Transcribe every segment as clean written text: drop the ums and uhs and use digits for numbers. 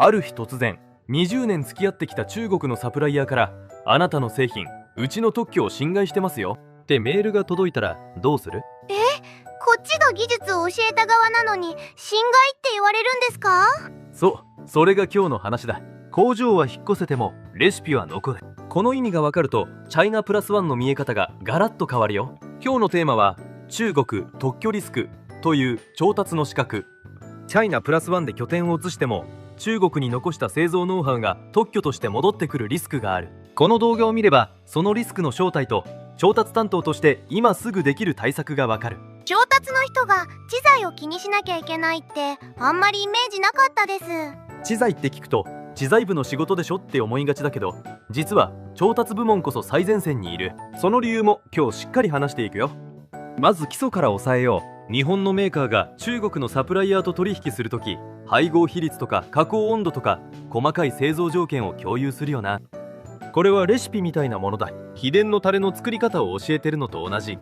ある日突然、20年付き合ってきた中国のサプライヤーから、あなたの製品、うちの特許を侵害してますよってメールが届いたらどうする？こっちが技術を教えた側なのに侵害って言われるんですか？それが今日の話だ。工場は引っ越せてもレシピは残る。この意味がわかるとチャイナプラスワンの見え方がガラッと変わるよ。今日のテーマは中国特許リスクという調達の資格。チャイナプラスワンで拠点を移しても中国に残した製造ノウハウが特許として戻ってくるリスクがある。この動画を見ればそのリスクの正体と調達担当として今すぐできる対策がわかる。調達の人が知財を気にしなきゃいけないってあんまりイメージなかったです。知財って聞くと知財部の仕事でしょって思いがちだけど、実は調達部門こそ最前線にいる。その理由も今日しっかり話していくよ。まず基礎から押さえよう。日本のメーカーが中国のサプライヤーと取引するとき、配合比率とか加工温度とか細かい製造条件を共有するよな。これはレシピみたいなものだ。秘伝のタレの作り方を教えてるのと同じ。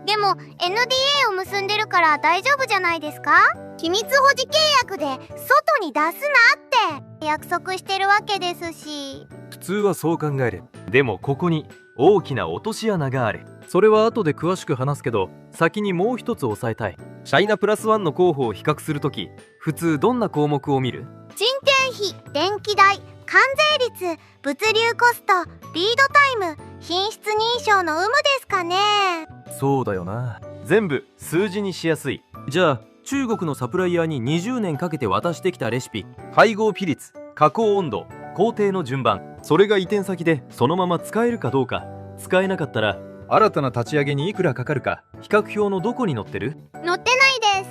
でも NDA を結んでるから大丈夫じゃないですか？秘密保持契約で外に出すなって約束してるわけですし。普通はそう考える。でもここに大きな落とし穴がある。それは後で詳しく話すけど、先にもう一つ押さえたい。チャイナプラスワンの候補を比較するとき、普通どんな項目を見る？人件費、電気代、関税率、物流コスト、リードタイム、品質認証の有無ですかね。そうだよな。全部数字にしやすい。じゃあ中国のサプライヤーに20年かけて渡してきたレシピ、配合比率、加工温度、工程の順番、それが移転先でそのまま使えるかどうか。使えなかったら新たな立ち上げにいくらかかるか比較表のどこに載ってる？載ってないで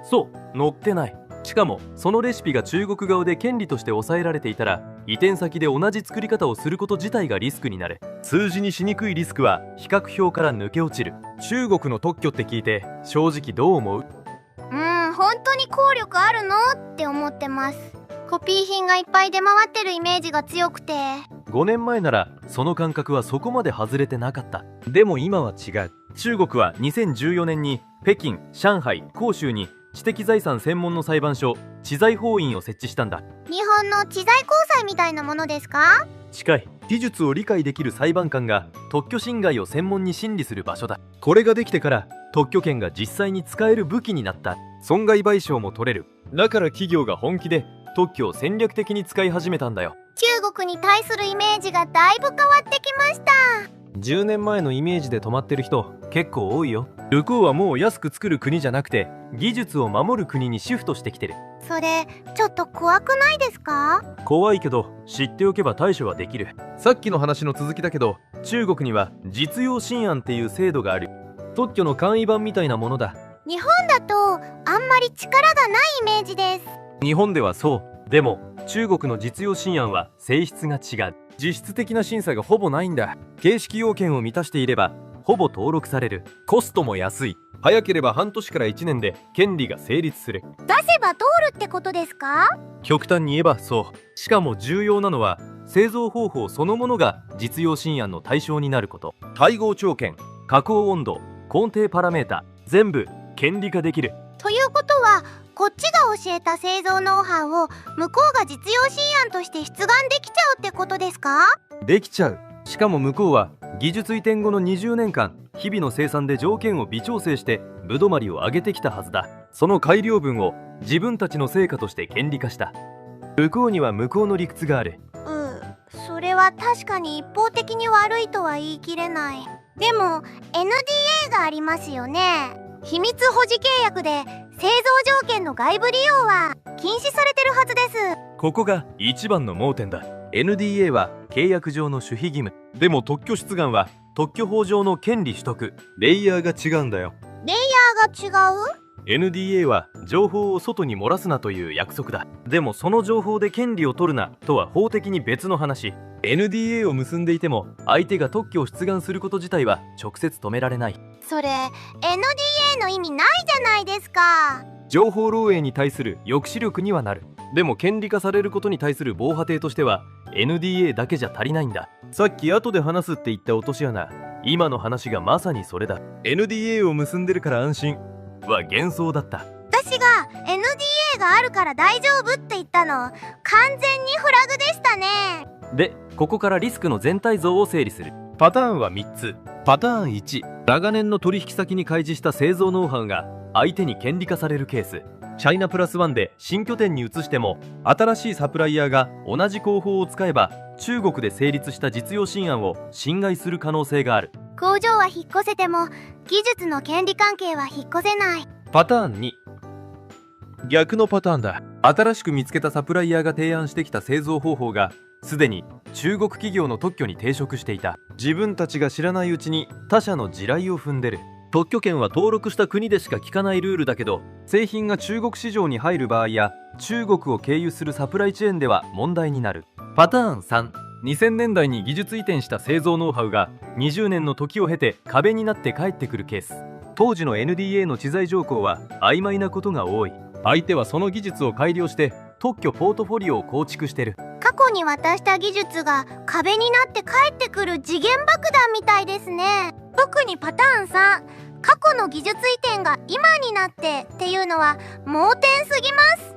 す。そう、載ってない。しかもそのレシピが中国側で権利として抑えられていたら、移転先で同じ作り方をすること自体がリスクになる。数字にしにくいリスクは比較表から抜け落ちる。中国の特許って聞いて正直どう思う？本当に効力あるのって思ってます。コピー品がいっぱい出回ってるイメージが強くて。5年前ならその感覚はそこまで外れてなかった。でも今は違う。中国は2014年に北京、上海、広州に知的財産専門の裁判所、知財法院を設置したんだ。日本の知財高裁みたいなものですか？近い。技術を理解できる裁判官が特許侵害を専門に審理する場所だ。これができてから特許権が実際に使える武器になった。損害賠償も取れる。だから企業が本気で特許を戦略的に使い始めたんだよ。中国に対するイメージがだいぶ変わってきました。10年前のイメージで止まってる人結構多いよ。向こうはもう安く作る国じゃなくて技術を守る国にシフトしてきてる。それちょっと怖くないですか？怖いけど知っておけば対処はできる。さっきの話の続きだけど、中国には実用新案っていう制度がある。特許の簡易版みたいなものだ。日本だとあんまり力がないイメージです。日本ではそう。でも中国の実用新案は性質が違う。実質的な審査がほぼないんだ。形式要件を満たしていればほぼ登録される。コストも安い。早ければ半年から1年で権利が成立する。出せば通るってことですか？極端に言えばそう。しかも重要なのは製造方法そのものが実用新案の対象になること。配合条件、加工温度、工程パラメータ、全部権利化できる。ということはこっちが教えた製造ノウハウを向こうが実用新案として出願できちゃうってことですか？できちゃう。しかも向こうは技術移転後の20年間日々の生産で条件を微調整してぶどまりを上げてきたはずだ。その改良分を自分たちの成果として権利化した。向こうには向こうの理屈がある。それは確かに一方的に悪いとは言い切れない。でも NDA がありますよね。秘密保持契約で製造条件の外部利用は禁止されてるはずです。ここが一番の盲点だ。 NDA は契約上の守秘義務。でも特許出願は特許法上の権利取得。レイヤーが違うんだよ。レイヤーが違う？ NDA は情報を外に漏らすなという約束だ。でもその情報で権利を取るなとは法的に別の話。 NDA を結んでいても相手が特許を出願すること自体は直接止められない。それ NDA の意味ないじゃないですか。情報漏洩に対する抑止力にはなる。でも権利化されることに対する防波堤としては NDA だけじゃ足りないんだ。さっき後で話すって言った落とし穴、今の話がまさにそれだ。 NDA を結んでるから安心は幻想だった。私私が NDA があるから大丈夫って言ったの完全にフラグでしたね。で、ここからリスクの全体像を整理する。パターンは3つ。パターン1、長年の取引先に開示した製造ノウハウが相手に権利化されるケース。チャイナプラスワンで新拠点に移しても新しいサプライヤーが同じ工法を使えば中国で成立した実用新案を侵害する可能性がある。工場は引っ越せても技術の権利関係は引っ越せない。パターン2、逆のパターンだ。新しく見つけたサプライヤーが提案してきた製造方法がすでに中国企業の特許に抵触していた。自分たちが知らないうちに他社の地雷を踏んでる。特許権は登録した国でしか効かないルールだけど、製品が中国市場に入る場合や中国を経由するサプライチェーンでは問題になる。パターン3、2000年代に技術移転した製造ノウハウが20年の時を経て壁になって帰ってくるケース。当時の NDA の知財条項は曖昧なことが多い。相手はその技術を改良して特許ポートフォリオを構築してる。過去に渡した技術が壁になって帰ってくる時限爆弾みたいですね。特にパターン3、過去の技術移転が今になってっていうのは盲点すぎます。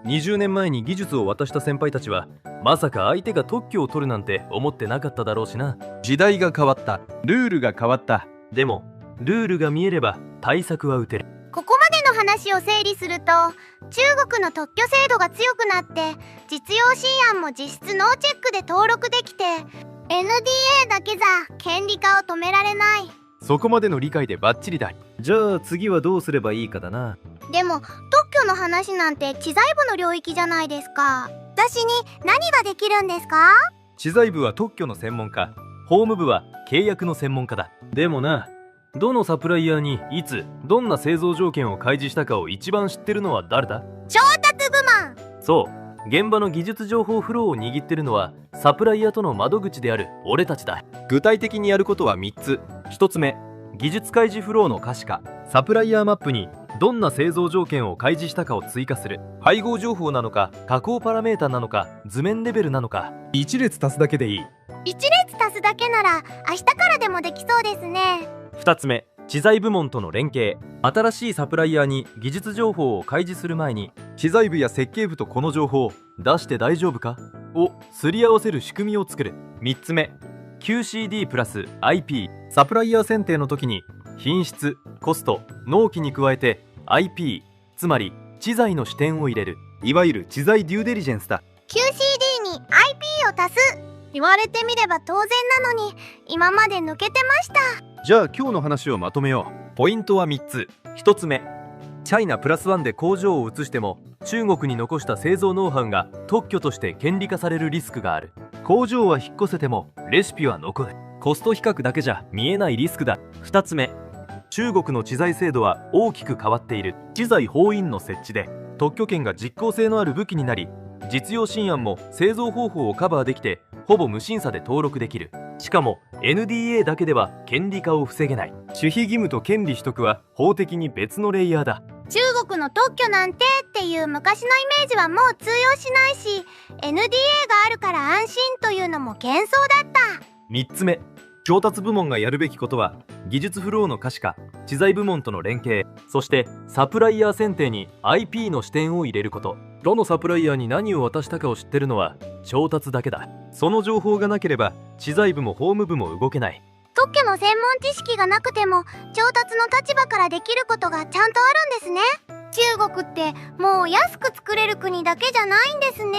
20年前に技術を渡した先輩たちはまさか相手が特許を取るなんて思ってなかっただろうしな。時代が変わった、ルールが変わった。でもルールが見えれば対策は打てる。ここまでの話を整理すると、中国の特許制度が強くなって実用新案も実質ノーチェックで登録できて NDA だけじゃ権利化を止められない。そこまでの理解でバッチリだ。じゃあ次はどうすればいいかだな。でも特許の話なんて知財部の領域じゃないですか。私に何ができるんですか？知財部は特許の専門家、法務部は契約の専門家だ。でもな、どのサプライヤーにいつどんな製造条件を開示したかを一番知ってるのは誰だ？調達部門。そう、現場の技術情報フローを握ってるのはサプライヤーとの窓口である俺たちだ。具体的にやることは3つ。1つ目、技術開示フローの可視化。サプライヤーマップにどんな製造条件を開示したかを追加する。配合情報なのか、加工パラメータなのか、図面レベルなのか、1列足すだけでいい。1列足すだけなら明日からでもできそうですね。2つ目、知財部門との連携。新しいサプライヤーに技術情報を開示する前に知財部や設計部とこの情報を出して大丈夫かをすり合わせる仕組みを作る。3つ目、 QCD プラス IP。 サプライヤー選定の時に品質、コスト、納期に加えて IP、 つまり知財の視点を入れる。いわゆる知財デューデリジェンスだ。 QCD に IP を足す。言われてみれば当然なのに今まで抜けてました。じゃあ今日の話をまとめよう。ポイントは3つ。1つ目、チャイナプラスワンで工場を移しても中国に残した製造ノウハウが特許として権利化されるリスクがある。工場は引っ越せてもレシピは残る。コスト比較だけじゃ見えないリスクだ。2つ目、中国の知財制度は大きく変わっている。知財法院の設置で特許権が実効性のある武器になり、実用新案も製造方法をカバーできてほぼ無審査で登録できる。しかも NDA だけでは権利化を防げない。守秘義務と権利取得は法的に別のレイヤーだ。中国の特許なんてっていう昔のイメージはもう通用しないし、 NDA があるから安心というのも幻想だった。3つ目、調達部門がやるべきことは技術フローの可視化、知財部門との連携、そしてサプライヤー選定に IP の視点を入れること。どのサプライヤーに何を渡したかを知ってるのは調達だけだ。その情報がなければ知財部も法務部も動けない。特許の専門知識がなくても調達の立場からできることがちゃんとあるんですね。中国ってもう安く作れる国だけじゃないんですね。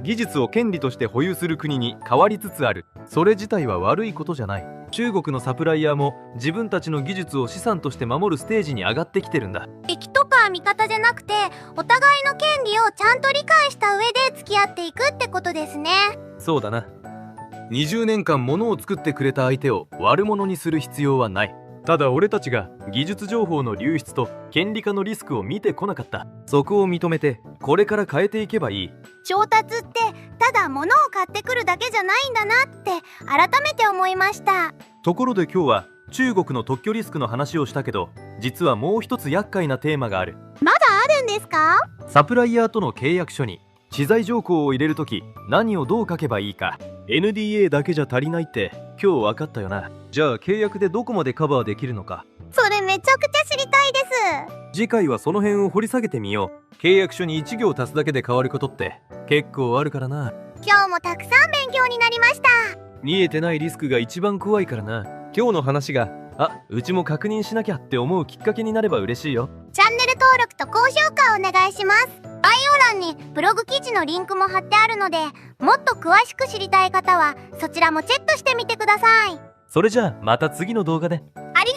技術を権利として保有する国に変わりつつある。それ自体は悪いことじゃない。中国のサプライヤーも自分たちの技術を資産として守るステージに上がってきてるんだ。敵とか味方じゃなくてお互いの権利をちゃんと理解した上で付き合っていくってことですね。そうだな。20年間物を作ってくれた相手を悪者にする必要はない。ただ俺たちが技術情報の流出と権利化のリスクを見てこなかった。そこを認めてこれから変えていけばいい。調達ってただ物を買ってくるだけじゃないんだなって改めて思いました。ところで今日は中国の特許リスクの話をしたけど、実はもう一つ厄介なテーマがある。まだあるんですか？サプライヤーとの契約書に知財条項を入れるとき何をどう書けばいいか。 NDA だけじゃ足りないって今日分かったよな。じゃあ契約でどこまでカバーできるのか。それめめちゃくちゃ知りたいです。次回はその辺を掘り下げてみよう。契約書に1行足すだけで変わることって結構あるからな。今日もたくさん勉強になりました。見えてないリスクが一番怖いからな。今日の話がうちも確認しなきゃって思うきっかけになれば嬉しいよ。チャンネル登録と高評価お願いします。概要欄にブログ記事のリンクも貼ってあるので、もっと詳しく知りたい方はそちらもチェックしてみてください。それじゃあまた次の動画で。あり